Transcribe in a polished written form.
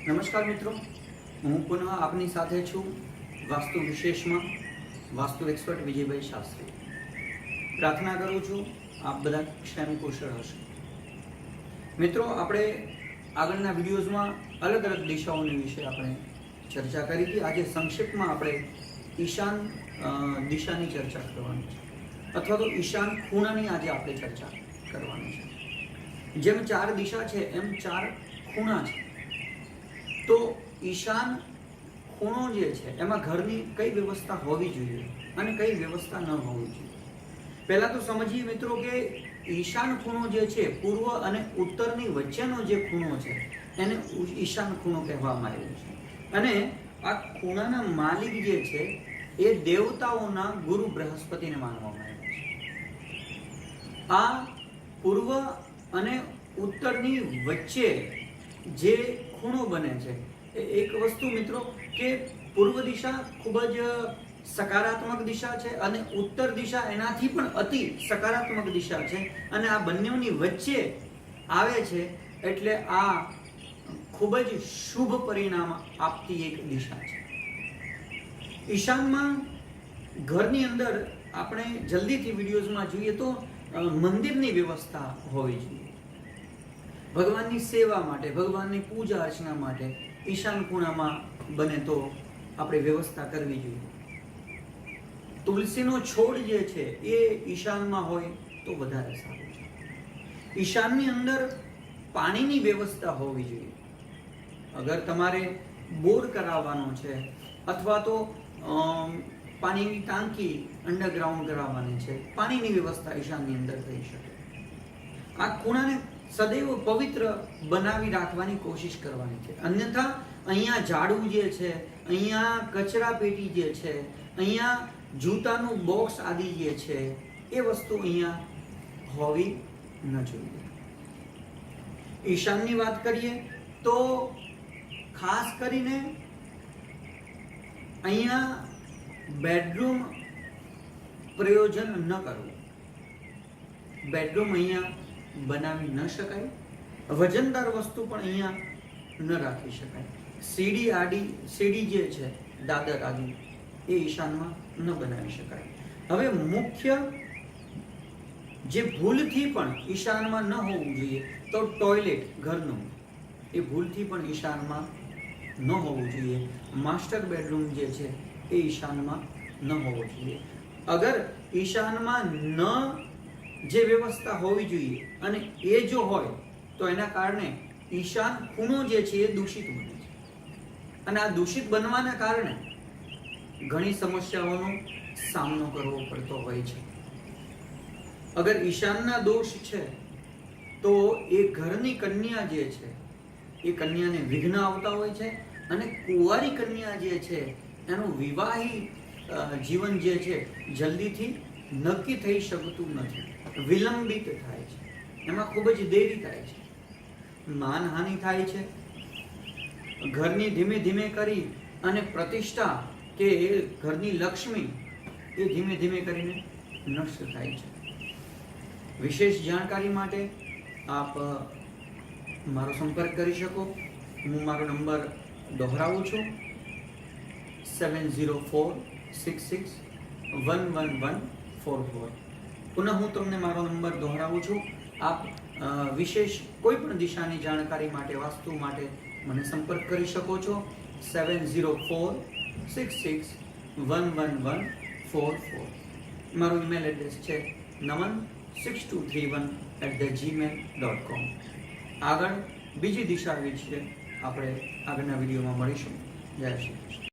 નમસ્કાર મિત્રો, હું પુનઃ આપની સાથે છું વાસ્તુ વિશેષમાં વાસ્તુ એક્સપર્ટ વિજયભાઈ શાસ્ત્રી. પ્રાર્થના કરું છું આપ બધા ક્ષેમ કુશળ હશો. મિત્રો, આપણે આગળના વિડીયોઝમાં અલગ અલગ દિશાઓની વિશે આપણે ચર્ચા કરી હતી. આજે સંક્ષિપ્તમાં આપણે ઈશાન દિશાની ચર્ચા કરવાની છે, અથવા તો ઈશાન ખૂણાની આજે આપણે ચર્ચા કરવાની છે. જેમ 4 દિશા છે એમ 4 ખૂણા છે. તો ઈશાન ખૂણો જે છે એમાં ઘરની કઈ વ્યવસ્થા હોવી જોઈએ અને કઈ વ્યવસ્થા ન હોવી જોઈએ. પહેલા તો સમજીએ મિત્રો કે ઈશાન ખૂણો જે છે પૂર્વ અને ઉત્તરની વચ્ચેનો જે ખૂણો છે એને ઈશાન ખૂણો કહેવામાં આવ્યો છે. અને આ ખૂણાના માલિક જે છે એ દેવતાઓના ગુરુ બૃહસ્પતિને માનવામાં આવે છે. આ પૂર્વ અને ઉત્તરની વચ્ચે જે ખૂણો બને છે એક વસ્તુ મિત્રો કે પૂર્વ દિશા ખૂબ જ સકારાત્મક દિશા છે અને ઉત્તર દિશા એનાથી પણ અતિ સકારાત્મક દિશા છે, અને આ બંનેની વચ્ચે આવે છે એટલે આ ખૂબ જ શુભ પરિણામ આપતી એક દિશા છે. ઈશાનમાં ઘરની અંદર આપણે જલ્દીથી વિડીયોઝમાં જોઈએ તો મંદિરની વ્યવસ્થા હોવી જોઈએ. ભગવાનની સેવા માટે, ભગવાનની પૂજા અર્ચના માટે ઈશાન ખૂણામાં બને તો આપણે વ્યવસ્થા કરવી જોઈએ. તુલસીનો છોડ જે છે એ ઈશાનમાં હોય તો વધારે સારું છે. ઈશાનની અંદર પાણીની વ્યવસ્થા હોવી જોઈએ. અગર તમારે બોર કરાવવાનો છે અથવા તો પાણીની ટાંકી અંડરગ્રાઉન્ડ કરાવવાની છે, પાણીની વ્યવસ્થા ઈશાનની અંદર થઈ શકે. આ ખૂણાને સદૈવ પવિત્ર બનાવી રાખવાની કોશિશ કરવાની છે. અન્યથા અહીંયા ઝાડુ જે છે, અહીંયા કચરા પેટી જે છે, અહીંયા જૂતાનું બોક્સ આદિ જે છે એ વસ્તુ અહીંયા હોવી ન જોઈએ. ઈશાનની વાત કરીએ તો ખાસ કરીને અહીંયા બેડરૂમ પ્રયોજન ન કરવું. બેડરૂમ અહીંયા બનાવી ન શકાય. વજનદાર વસ્તુ પણ અહીંયા ન રાખી શકાય. સીડી જે છે, દાદર આદિ એ ઈશાનમાં ન બનાવી શકાય. હવે મુખ્ય જે ભૂલથી પણ ઈશાનમાં ન હોવું જોઈએ તો ટોયલેટ ઘરનું એ ભૂલથી પણ ઈશાનમાં ન હોવું જોઈએ. માસ્ટર બેડરૂમ જે છે એ ઈશાનમાં ન હોવો જોઈએ. અગર ઈશાનમાં જે વ્યવસ્થા હોવી જોઈએ અને એ જો હોય તો એના કારણે ઈશાન ખૂણો જે છે એ દૂષિત બને છે, અને આ દૂષિત બનવાના કારણે ઘણી સમસ્યાઓનો સામનો કરવો પડતો હોય છે. અગર ઈશાનના દોષ છે તો એ ઘરની કન્યા જે છે એ કન્યાને વિઘ્ન આવતા હોય છે, અને કુંવારી કન્યા જે છે એનું વિવાહી જીવન જે છે જલ્દીથી નક્કી થઈ શકતું નથી, વિલંબિત થાય છે, એમાં ખૂબ જ દેરી થાય છે, માનહાનિ થાય છે. ઘરની ધીમે ધીમે કરી અને પ્રતિષ્ઠા કે ઘરની લક્ષ્મી એ ધીમે ધીમે કરીને નષ્ટ થાય છે. વિશેષ જાણકારી માટે આપ મારો સંપર્ક કરી શકો. હું મારો નંબર દોહરાવું છું 7046611144. પુનઃ હું તમને મારો નંબર દોહરાવું છું. આપ વિશેષ કોઈ પણ દિશાની જાણકારી માટે, વાસ્તુ માટે મને સંપર્ક કરી શકો છો 7046611144. મારું ઈમેલ એડ્રેસ છે naman6231@gmail.com. આગળ બીજી દિશા વિશે આપણે આગળના વિડીયોમાં મળીશું. જય શ્રી કૃષ્ણ.